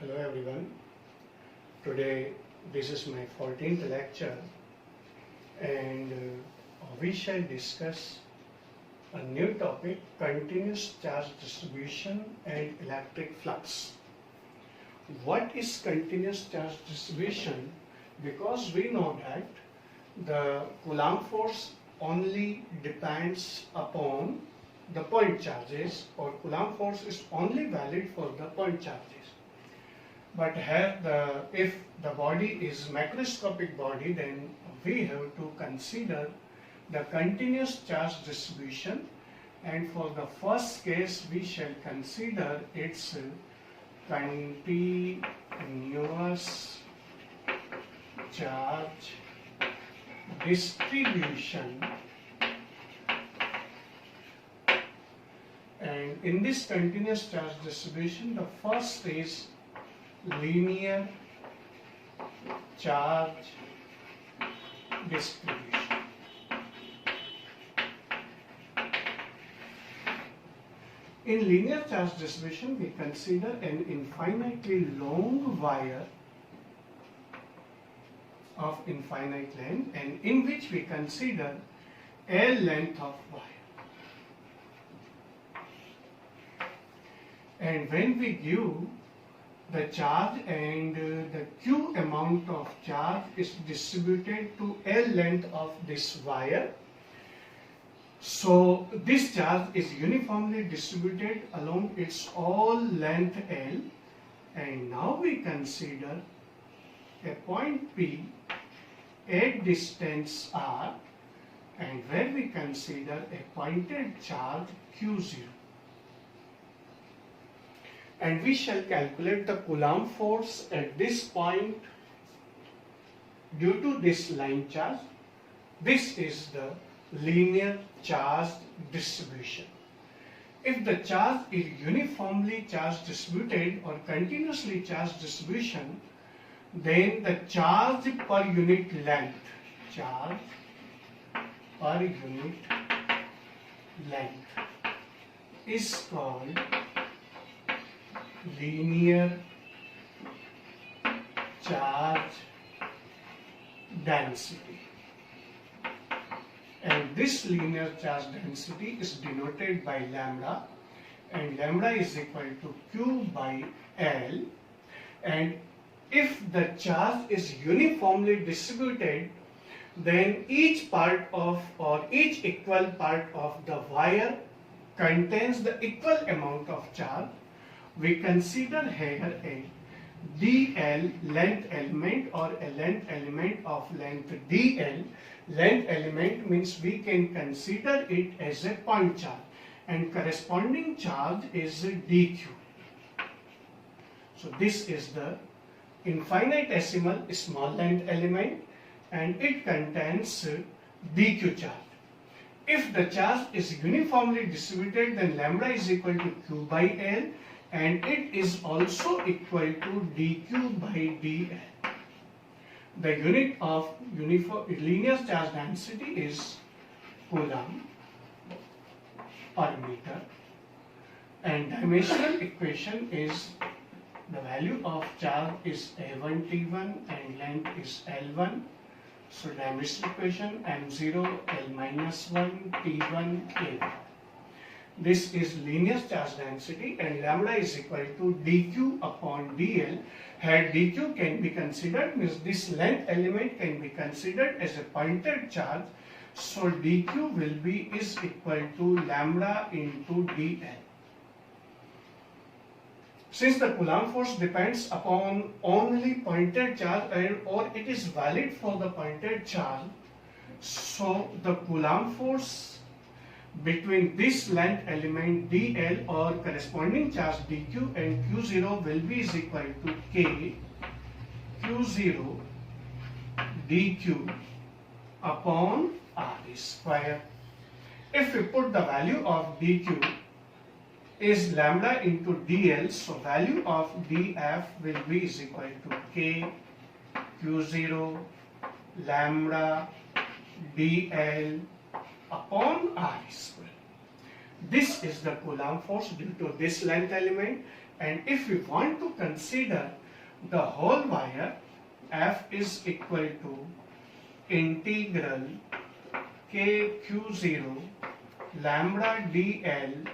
Hello everyone. Today this is my 14th lecture and we shall discuss a new topic, continuous charge distribution and electric flux. What is continuous charge distribution? Because we know that the Coulomb force only depends upon the point charges, or Coulomb force is only valid for the point charges. But if the body is macroscopic body, then we have to consider the continuous charge distribution, and for the first case we shall consider its continuous charge distribution. And in this continuous charge distribution, the first is linear charge distribution. In linear charge distribution, we consider an infinitely long wire of infinite length, and in which we consider L length of wire. And when we give the charge and the Q amount of charge is distributed to L length of this wire, so this charge is uniformly distributed along its all length L, and now we consider a point P at distance R, and where we consider a pointed charge Q0. And we shall calculate the Coulomb force at this point due to this line charge. This is the linear charge distribution. If the charge is uniformly charge distributed or continuously charge distribution, then the charge per unit length is called linear charge density, and this linear charge density is denoted by lambda, and lambda is equal to Q by L. And if the charge is uniformly distributed, then each part of, or each equal part of the wire contains the equal amount of charge. We consider here a dl length element, or a length element of length dl. Length element means we can consider it as a point charge, and corresponding charge is dq. So this is the infinitesimal small length element, and it contains dq charge. If the charge is uniformly distributed, then lambda is equal to Q by L, and it is also equal to dq by dl. The unit of linear charge density is Coulomb per meter, and dimensional equation is the value of charge is A1 T1 and length is L1. So dimensional equation M0 L minus 1 T1 A1. This is linear charge density, and lambda is equal to dq upon dl. Here dq can be considered, means this length element can be considered as a pointed charge. So dq is equal to lambda into dl. Since the Coulomb force depends upon only pointed charge, or it is valid for the pointed charge, so the Coulomb force between this length element dl or corresponding charge dq and q0 will be is equal to k q0 dq upon r square. If we put the value of dq is lambda into dl, so value of df will be is equal to k q0 lambda dl upon r square. This is the Coulomb force due to this length element, And if we want to consider the whole wire, F is equal to integral KQ0 lambda dl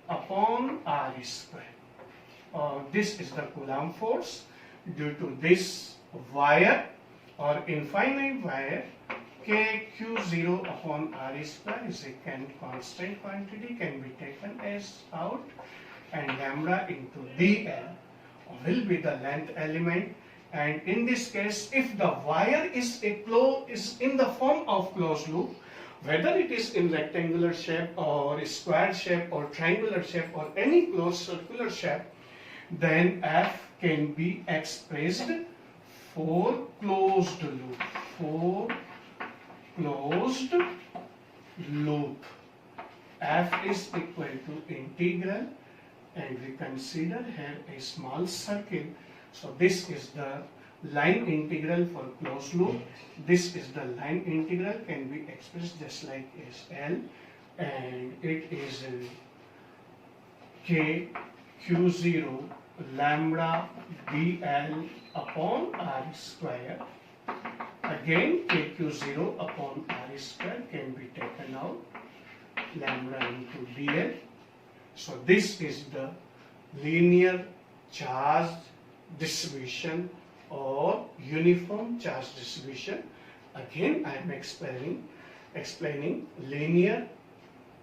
upon r square. This is the Coulomb force due to this wire or infinite wire. KQ0 upon r square is a constant quantity, can be taken as out, and lambda into dl will be the length element. And in this case, if the wire is in the form of closed loop, whether it is in rectangular shape or square shape or triangular shape or any closed circular shape, then F can be expressed for closed loop. For closed loop, F is equal to integral, and we consider here a small circle. So this is the line integral for closed loop. This is the line integral, can be expressed just like as L, and it is K Q0 lambda dl upon r square. Again, KQ0 upon r square can be taken out, lambda into dl. So this is the linear charge distribution or uniform charge distribution. Again, I am explaining linear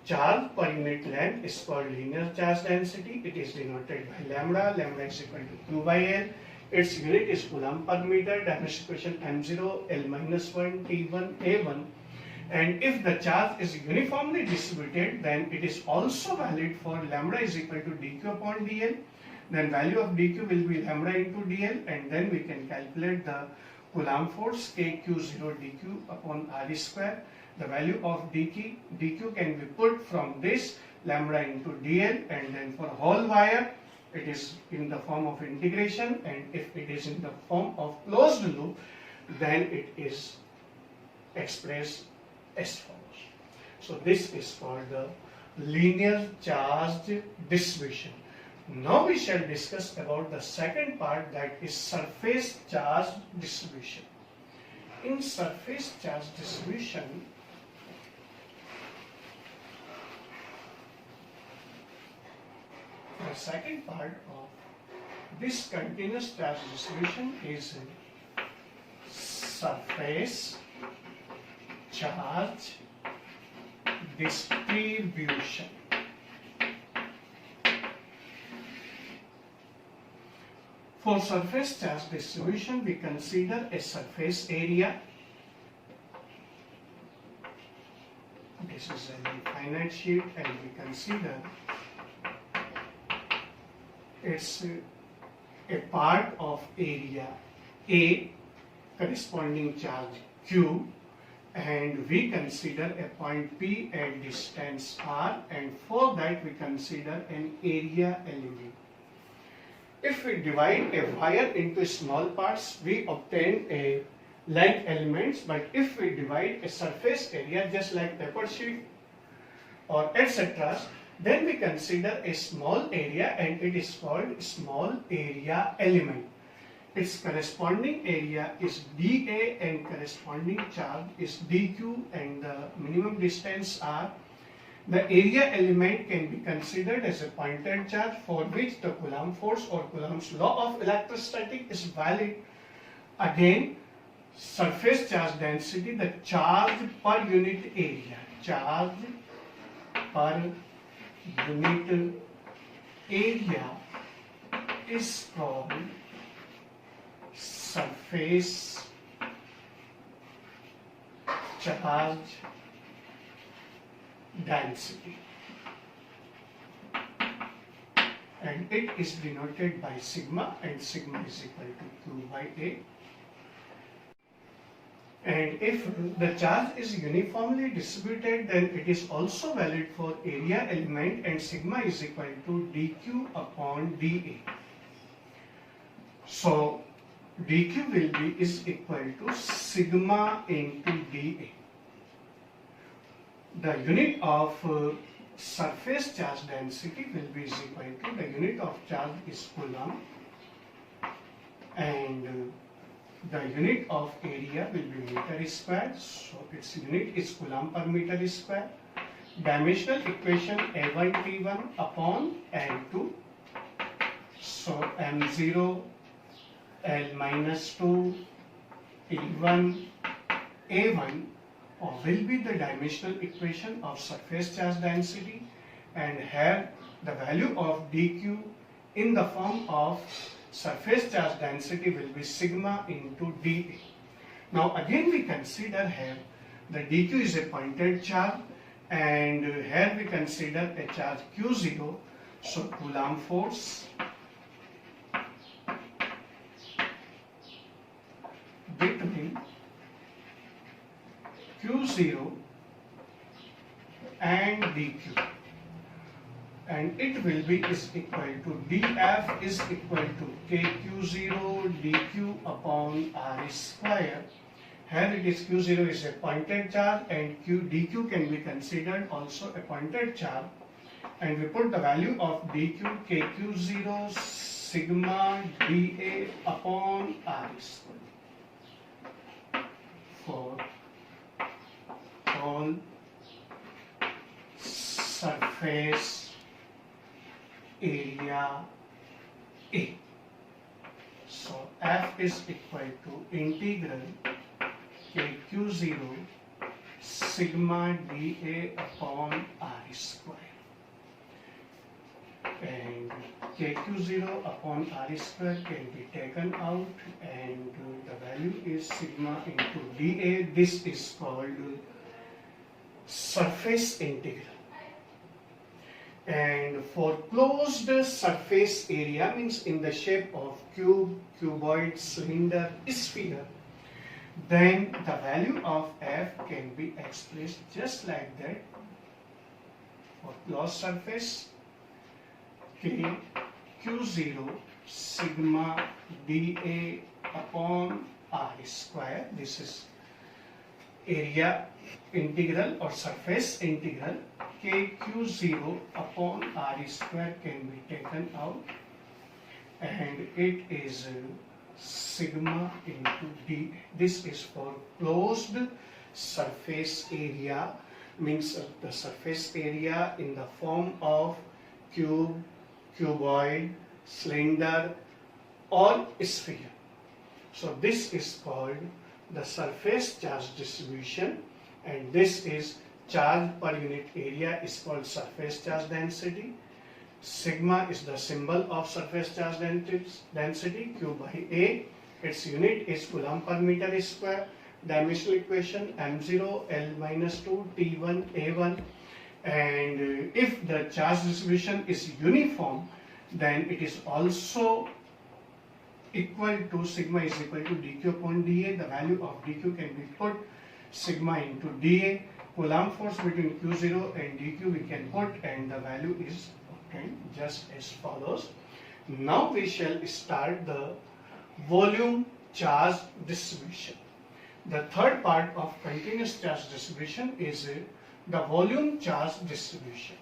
charge per unit length is called linear charge density. It is denoted by lambda. Lambda is equal to Q by L. Its unit is Coulomb per meter. Dimension equation M0 L-1 T1 A1. And if the charge is uniformly distributed, then it is also valid for lambda is equal to dq upon dl. Then value of dq will be lambda into dl, and then we can calculate the Coulomb force kq0 dq upon r square. The value of dq can be put from this lambda into dl, and then for whole wire it is in the form of integration, and if it is in the form of closed loop, then it is expressed as follows. So this is called the linear charge distribution. Now we shall discuss about the second part, that is surface charge distribution. In surface charge distribution, the second part of this continuous charge distribution is surface charge distribution. For surface charge distribution, we consider a surface area. This is an infinite sheet, and we consider it's a part of area A corresponding charge Q, and we consider a point P at distance R, and for that we consider an area element. If we divide a wire into small parts, we obtain a length elements, but if we divide a surface area just like paper sheet or etc., then we consider a small area, and it is called small area element. Its corresponding area is dA and corresponding charge is dQ, and the minimum distance R. The area element can be considered as a pointed charge for which the Coulomb force or Coulomb's law of electrostatic is valid. Again, surface charge density, the charge per unit area. Charge per unit area is called surface charge density, and it is denoted by sigma, and sigma is equal to Q by A. And if the charge is uniformly distributed, then it is also valid for area element, and sigma is equal to dQ upon dA. So dQ is equal to sigma into dA. The unit of surface charge density will be is equal to, the unit of charge is coulomb, and the unit of area will be meter square, so its unit is coulomb per meter square. Dimensional equation A1T1 upon N2, so M0 L minus 2 T1 A1 will be the dimensional equation of surface charge density, and here the value of dq in the form of surface charge density will be sigma into dA. Now again we consider here the dq is a pointed charge, and here we consider a charge q0, so Coulomb force between q0 and dq, and it will be is equal to dF is equal to kq0 dq upon r square. Here it is q0 is a pointed charge, and dq can be considered also a pointed charge, and we put the value of dq kq0 sigma dA upon r square for all surface area A. So F is equal to integral kq0 sigma dA upon r square, and kq0 upon r square can be taken out, and the value is sigma into dA. This is called surface integral. And for closed surface area, means in the shape of cube, cuboid, cylinder, sphere, then the value of F can be expressed just like that. For closed surface, kq0 sigma dA upon r square. This is area integral or surface integral. kq0 upon r square can be taken out, and it is sigma into d. This is for closed surface area, means the surface area in the form of cube, cuboid, cylinder or sphere. So this is called the surface charge distribution, and this is charge per unit area is called surface charge density. Sigma is the symbol of surface charge density, Q by A. Its unit is Coulomb per meter square. Dimensional equation M0 L minus 2 T1 A1. And if the charge distribution is uniform, then it is also equal to sigma is equal to dq upon dA. The value of dq can be put sigma into dA. Coulomb force between q0 and dq we can put, and the value is obtained just as follows. Now we shall start the volume charge distribution. The third part of continuous charge distribution is the volume charge distribution.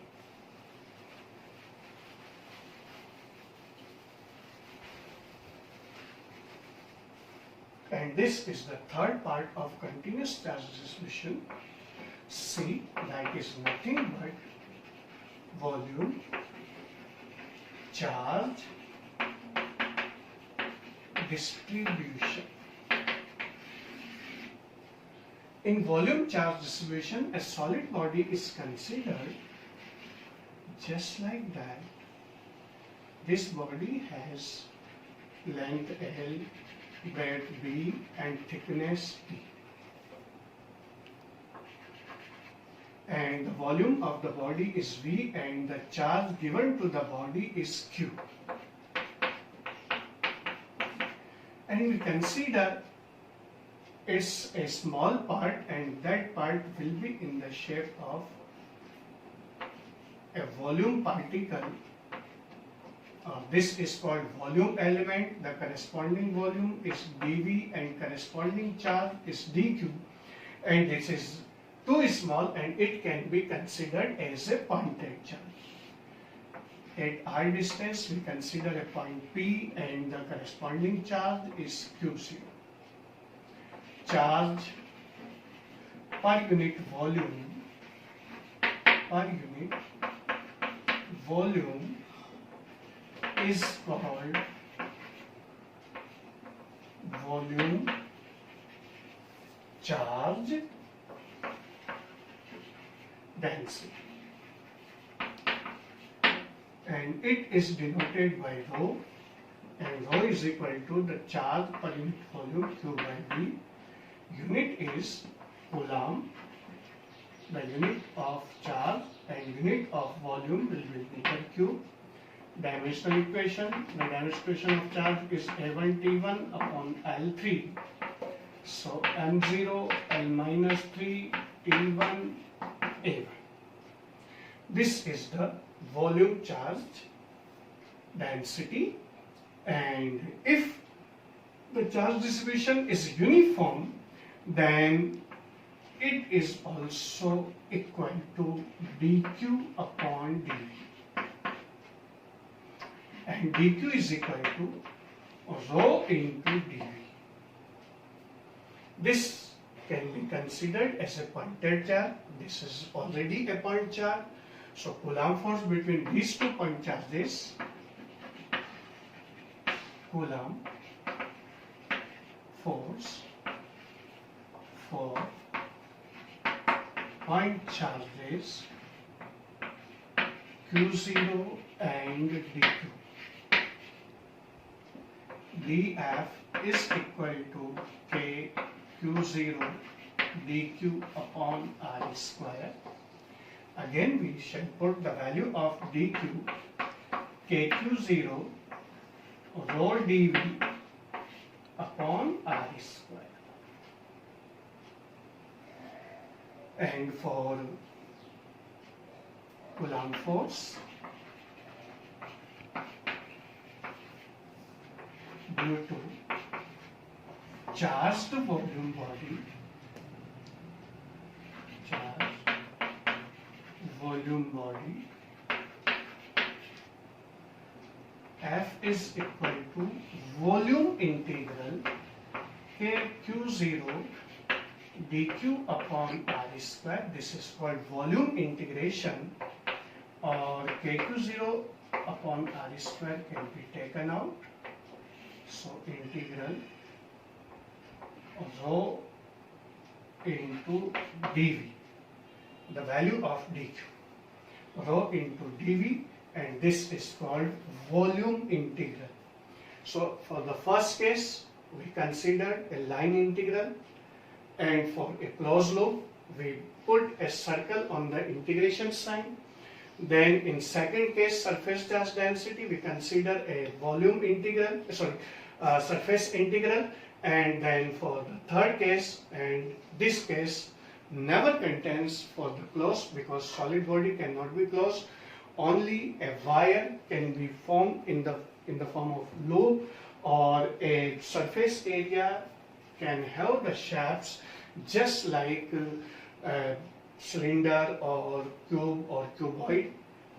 And this is the third part of continuous charge distribution. C, that is nothing but volume charge distribution. In volume charge distribution, a solid body is considered just like that. This body has length L, breadth B, and thickness T. And the volume of the body is V, and the charge given to the body is Q. And we consider it's a small part, and that part will be in the shape of a volume particle. This is called volume element. The corresponding volume is dV, and corresponding charge is dQ. And this is too small and it can be considered as a pointed charge. At r distance, we consider a point P and the corresponding charge is Q0. Charge per unit volume is called volume charge density, and it is denoted by rho, and rho is equal to the charge per unit volume Q by V. Unit is coulomb, the unit of charge, and unit of volume will be meter cube. Dimensional equation, the dimensional equation of charge is A1 T1 upon L3. So M0 L minus 3 T1 A1. This is the volume charge density, and if the charge distribution is uniform, then it is also equal to dq upon dv, and dq is equal to rho into dv. This can be considered as a pointed charge. This is already a point charge. So Coulomb force between these two point charges, Coulomb force for point charges Q0 and dq. dF is equal to K Q0 dq upon R square. Again, we shall put the value of dq, kq0 rho dv upon R square. And for Coulomb force due to charged volume body, F is equal to volume integral kq0 dq upon R square. This is called volume integration, or kq0 upon R square can be taken out. So integral rho into dv, the value of dq, rho into dv, and this is called volume integral. So for the first case, we consider a line integral, and for a closed loop, we put a circle on the integration sign. Then in second case, surface charge density, we consider a volume integral, surface integral. And then for the third case, and this case never contains for the closed, because solid body cannot be closed. Only a wire can be formed in the form of loop, or a surface area can have the shafts just like a cylinder or cube or cuboid,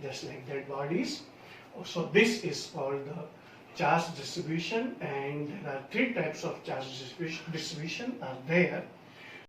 just like that bodies. So this is called the charge distribution, and there are three types of charge distribution are there.